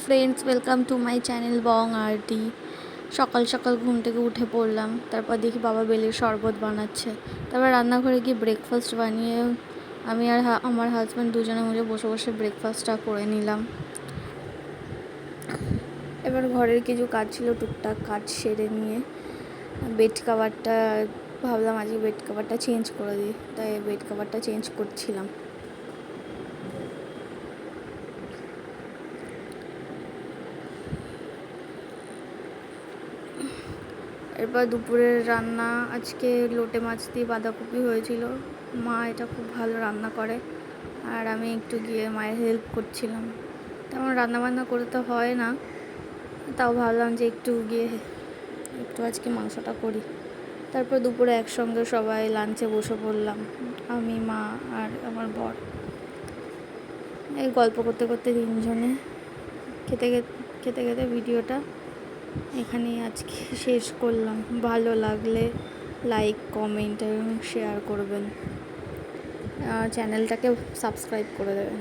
Friends, welcome to my channel Bong RT. সকাল সকাল ঘুম থেকে উঠে পড়লাম, তারপর দেখি বাবা বেলের শরবত বানাচ্ছে। তারপর রান্নাঘরে গিয়ে ব্রেকফাস্ট বানিয়ে আমি আর আমার হাজব্যান্ড দুজনে মিলে বসে বসে ব্রেকফাস্টটা করে নিলাম। এবার ঘরের কিছু কাজ ছিল, টুকটাক কাজ সেরে নিয়ে বেড কভারটা ভাবলাম আজকে বেড কভারটা চেঞ্জ করে দিই, তাই বেড কভারটা চেঞ্জ করছিলাম। এরপর দুপুরের রান্না আজকে লোটে মাছ দিয়ে বাঁধাকপি হয়েছিল। মা এটা খুব ভালো রান্না করে, আর আমি একটু গিয়ে মায়ের হেল্প করছিলাম। তেমন রান্নাবান্না করতে হয় না, তাও ভাবলাম যে একটু গিয়ে একটু আজকে মাংসটা করি। তারপর দুপুরে একসঙ্গে সবাই লাঞ্চে বসে পড়লাম, আমি, মা আর আমার বর। এই গল্প করতে করতে তিনজনে খেতে খেতে খেতে ভিডিওটা এখানেই আজকে শেষ করলাম। ভালো লাগলে লাইক, কমেন্ট এবং শেয়ার করবেন, চ্যানেলটাকে সাবস্ক্রাইব করে দেবেন।